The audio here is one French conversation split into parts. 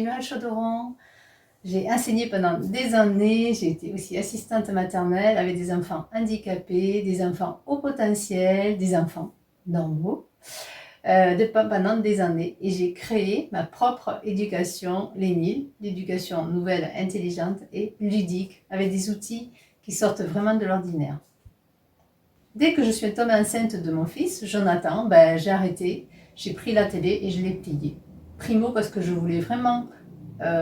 suis Mireille Chauderon. J'ai enseigné pendant des années. J'ai été aussi assistante maternelle avec des enfants handicapés, des enfants au potentiel, des enfants normaux, pendant des années. Et j'ai créé ma propre éducation Lénil, l'éducation nouvelle, intelligente et ludique, avec des outils qui sortent vraiment de l'ordinaire. Dès que je suis tombée enceinte de mon fils, Jonathan, j'ai arrêté, j'ai pris la télé et je l'ai pliée. Primo parce que je voulais vraiment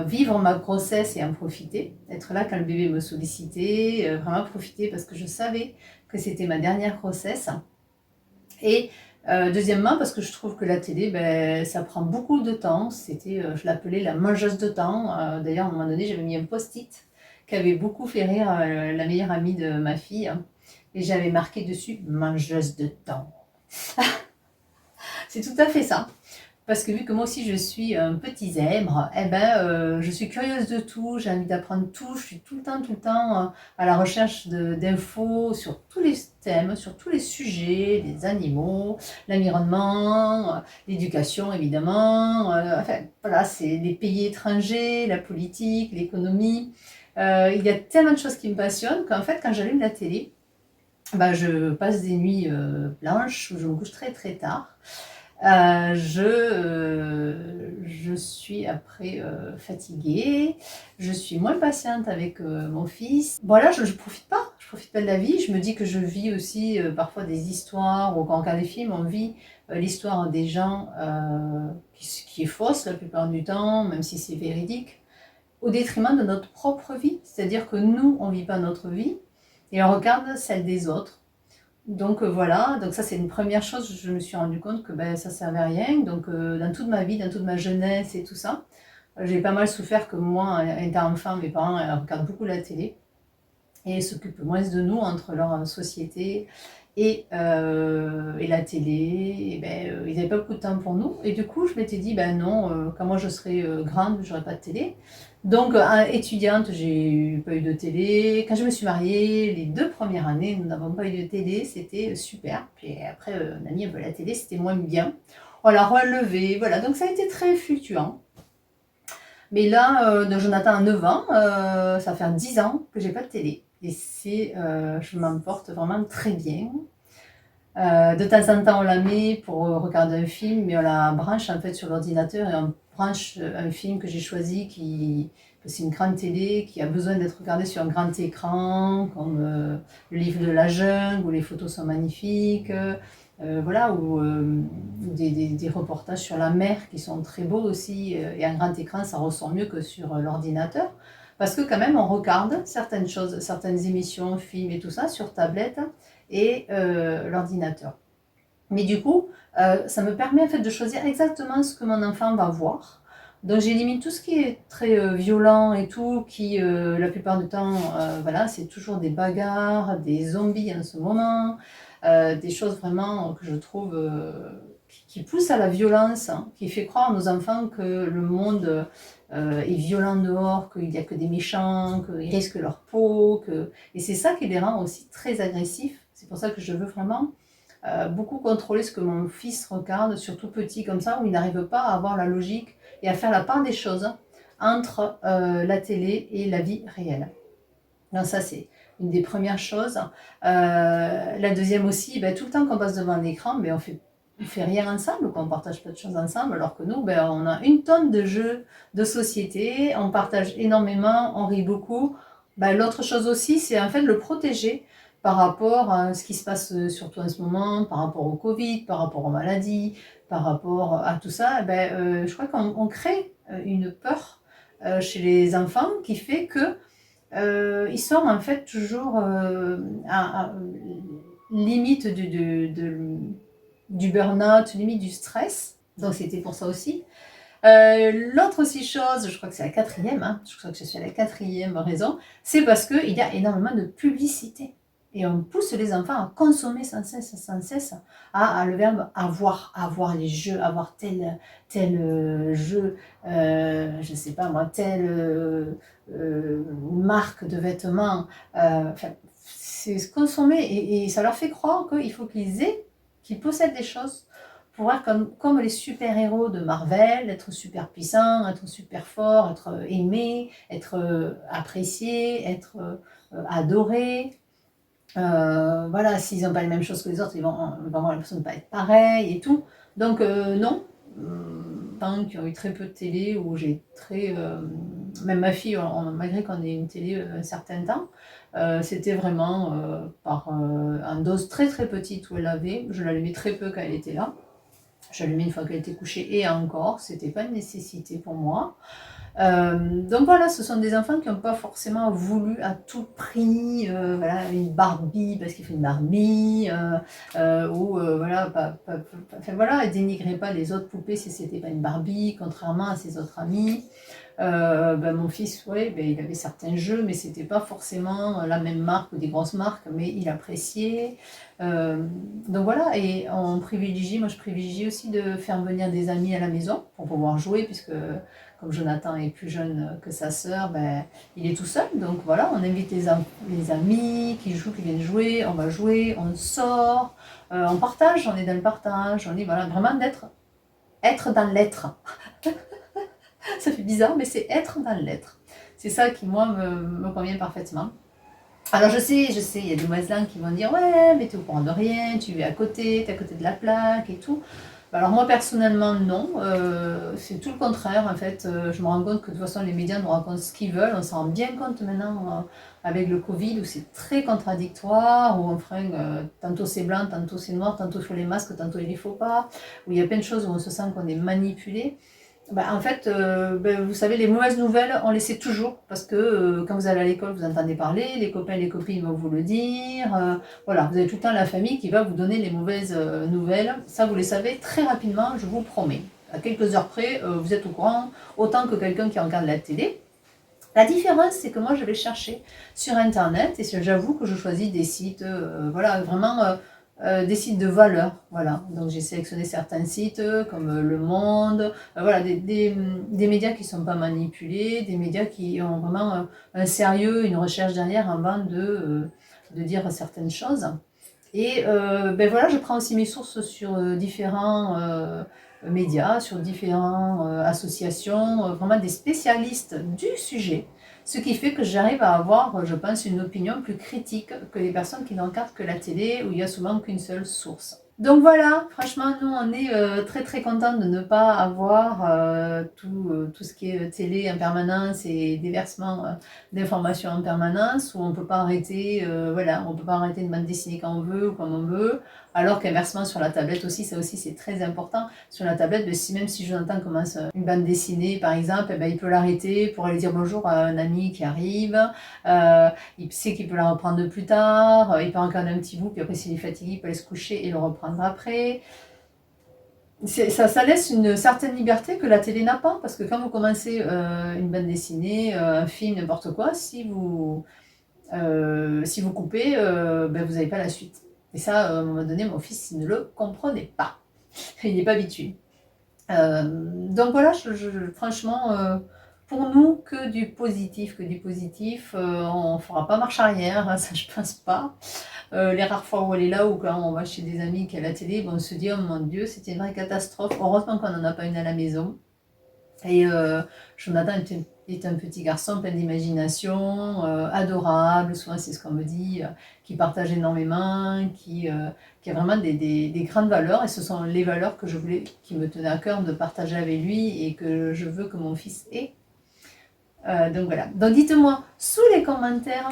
vivre ma grossesse et en profiter, être là quand le bébé me sollicitait, vraiment profiter parce que je savais que c'était ma dernière grossesse. Et deuxièmement, parce que je trouve que la télé, ça prend beaucoup de temps. Je l'appelais la mangeuse de temps. D'ailleurs, à un moment donné, j'avais mis un post-it qui avait beaucoup fait rire la meilleure amie de ma fille. Et j'avais marqué dessus mangeuse de temps. C'est tout à fait ça. Parce que vu que moi aussi je suis un petit zèbre, je suis curieuse de tout, j'ai envie d'apprendre tout, je suis tout le temps à la recherche d'infos sur tous les thèmes, sur tous les sujets, les animaux, l'environnement, l'éducation évidemment, enfin voilà, c'est les pays étrangers, la politique, l'économie. Il y a tellement de choses qui me passionnent qu'en fait quand j'allume la télé, je passe des nuits blanches où je me couche très très tard. Je suis après fatiguée, je suis moins patiente avec mon fils. Voilà, je profite pas de la vie. Je me dis que je vis aussi parfois des histoires, ou quand on regarde des films, on vit l'histoire des gens qui est fausse la plupart du temps, même si c'est véridique, au détriment de notre propre vie. C'est-à-dire que nous, on vit pas notre vie et on regarde celle des autres. Donc voilà, donc ça c'est une première chose, je me suis rendu compte que ça servait à rien. Donc dans toute ma vie, dans toute ma jeunesse et tout ça, j'ai pas mal souffert que moi, étant enfant, mes parents regardent beaucoup la télé et s'occupent moins de nous entre leur société et la télé. Ils n'avaient pas beaucoup de temps pour nous. Et du coup, je m'étais dit, non, quand moi je serai grande, je n'aurai pas de télé. Donc, étudiante, j'ai pas eu de télé. Quand je me suis mariée, les 2 premières années, nous n'avons pas eu de télé, c'était super. Puis après, on a mis un peu la télé, c'était moins bien. On l'a relevé, voilà. Donc, ça a été très fluctuant. Mais là, Jonathan a 9 ans, ça fait 10 ans que j'ai pas de télé. Et je m'en porte vraiment très bien. De temps en temps, on la met pour regarder un film, mais on la branche en fait sur l'ordinateur et on branche un film que j'ai choisi c'est une grande télé qui a besoin d'être regardée sur un grand écran, comme le livre de la jungle, où les photos sont magnifiques, voilà, ou des reportages sur la mer qui sont très beaux aussi, et un grand écran, ça ressort mieux que sur l'ordinateur. Parce que quand même, on regarde certaines choses, certaines émissions, films et tout ça sur tablette et l'ordinateur. Mais du coup, ça me permet en fait de choisir exactement ce que mon enfant va voir. Donc j'élimine tout ce qui est très violent et tout, qui la plupart du temps, voilà, c'est toujours des bagarres, des zombies en ce moment, des choses vraiment que je trouve qui poussent à la violence, hein, qui fait croire à nos enfants que le monde est violent dehors, qu'il n'y a que des méchants, qu'ils risquent leur peau, et c'est ça qui les rend aussi très agressifs. C'est pour ça que je veux vraiment beaucoup contrôler ce que mon fils regarde, surtout petit comme ça, où il n'arrive pas à avoir la logique et à faire la part des choses entre la télé et la vie réelle. Donc ça, c'est une des premières choses. La deuxième aussi, tout le temps qu'on passe devant l'écran, on fait rien ensemble, on partage pas de choses ensemble, alors que nous, on a une tonne de jeux de société, on partage énormément, on rit beaucoup. L'autre chose aussi, c'est en fait le protéger par rapport à ce qui se passe surtout en ce moment, par rapport au Covid, par rapport aux maladies, par rapport à tout ça. Je crois qu'on crée une peur chez les enfants qui fait que ils sont en fait toujours à limite du burn-out, limite du stress. Donc c'était pour ça aussi. L'autre aussi chose, je crois que c'est la quatrième, hein, je crois que je suis à la quatrième raison, c'est parce qu'il y a énormément de publicité. Et on pousse les enfants à consommer sans cesse, à le verbe avoir les jeux, avoir tel jeu, je ne sais pas moi, telle marque de vêtements. Enfin, c'est consommer et ça leur fait croire qu'il faut qu'ils possèdent des choses pour être comme les super-héros de Marvel, être super puissant, être super fort, être aimé, être apprécié, être adoré. Voilà, s'ils n'ont pas les mêmes choses que les autres, ils vont avoir l'impression de ne pas être pareil et tout. Donc non, qui ont eu très peu de télé, où j'ai même ma fille, malgré qu'on ait une télé un certain temps, c'était vraiment par une dose très très petite où elle avait. Je l'allumais très peu quand elle était là. J'allumais une fois qu'elle était couchée et encore, c'était pas une nécessité pour moi. Donc voilà, ce sont des enfants qui n'ont pas forcément voulu à tout prix voilà, une Barbie parce qu'il faut une Barbie, ou voilà, enfin voilà, dénigrez pas les autres poupées si c'était pas une Barbie, contrairement à ses autres amis. Mon fils, ouais, il avait certains jeux, mais c'était pas forcément la même marque ou des grosses marques, mais il appréciait. Donc voilà, et moi je privilégie aussi de faire venir des amis à la maison pour pouvoir jouer, puisque comme Jonathan est plus jeune que sa sœur, il est tout seul. Donc voilà, on invite les amis qui jouent, qui viennent jouer, on va jouer, on sort, on partage, on est dans le partage, on est voilà, vraiment être dans l'être. Ça fait bizarre, mais c'est être dans l'être. C'est ça qui, moi, me convient parfaitement. Alors je sais, il y a des voisins qui vont dire ouais, mais t'es au courant de rien, tu es à côté, t'es à côté de la plaque et tout. Alors moi personnellement non, c'est tout le contraire en fait. Je me rends compte que de toute façon les médias nous racontent ce qu'ils veulent. On s'en rend bien compte maintenant avec le Covid où c'est très contradictoire, où enfin tantôt c'est blanc, tantôt c'est noir, tantôt il faut les masques, tantôt il ne faut pas, où il y a plein de choses où on se sent qu'on est manipulé. En fait, vous savez, les mauvaises nouvelles, on les sait toujours, parce que quand vous allez à l'école, vous entendez parler, les copains et les copines vont vous le dire, voilà, vous avez tout le temps la famille qui va vous donner les mauvaises nouvelles, ça vous les savez très rapidement, je vous promets. À quelques heures près, vous êtes au courant, autant que quelqu'un qui regarde la télé. La différence, c'est que moi, je vais chercher sur Internet, et j'avoue que je choisis des sites, voilà, vraiment des sites de valeur, voilà. Donc j'ai sélectionné certains sites comme Le Monde, voilà, des médias qui ne sont pas manipulés, des médias qui ont vraiment un sérieux, une recherche derrière avant de dire certaines choses. Et voilà, je prends aussi mes sources sur différents médias, sur différentes associations, vraiment des spécialistes du sujet. Ce qui fait que j'arrive à avoir, je pense, une opinion plus critique que les personnes qui n'en regardent que la télé, où il n'y a souvent qu'une seule source. Donc voilà, franchement, nous, on est très très contents de ne pas avoir tout ce qui est télé en permanence et déversement d'informations en permanence, où on ne peut pas arrêter, voilà, on peut pas arrêter une bande dessinée quand on veut ou comme on veut, alors qu'inversement sur la tablette aussi, ça aussi c'est très important. Sur la tablette, même si Jonathan commence une bande dessinée par exemple, il peut l'arrêter pour aller dire bonjour à un ami qui arrive, il sait qu'il peut la reprendre plus tard, il peut regarder un petit bout, puis après s'il est fatigué, il peut aller se coucher et le reprendre après. Ça laisse une certaine liberté que la télé n'a pas, parce que quand vous commencez une bande dessinée, un film, n'importe quoi, si vous coupez, vous n'avez pas la suite. Et ça, à un moment donné, mon fils, il ne le comprenait pas. Il n'est pas habitué. Donc voilà, franchement, pour nous, que du positif, on ne fera pas marche arrière, hein, ça je pense pas. Les rares fois où elle est là, ou quand on va chez des amis qui a la télé, on se dit, oh mon Dieu, c'était une vraie catastrophe. Heureusement qu'on n'en a pas une à la maison. Et Jonathan est un petit garçon plein d'imagination, adorable, souvent c'est ce qu'on me dit, qui partage énormément, qui a vraiment des grandes valeurs, et ce sont les valeurs qui me tenaient à cœur de partager avec lui et que je veux que mon fils ait. Donc voilà. Donc dites-moi sous les commentaires,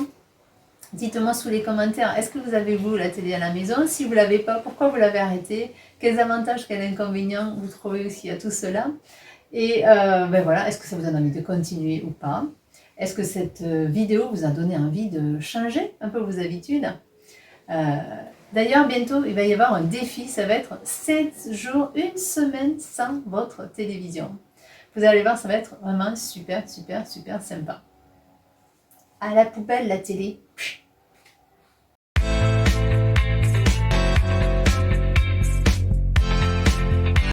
est-ce que vous avez vous la télé à la maison? Si vous ne l'avez pas, pourquoi vous l'avez arrêté? Quels avantages, quels inconvénients vous trouvez aussi à tout cela? Et voilà, est-ce que ça vous donne envie de continuer ou pas? Est-ce que cette vidéo vous a donné envie de changer un peu vos habitudes? D'ailleurs, bientôt, il va y avoir un défi, ça va être 7 jours, une semaine sans votre télévision. Vous allez voir, ça va être vraiment super, super, super sympa. À la poubelle, la télé.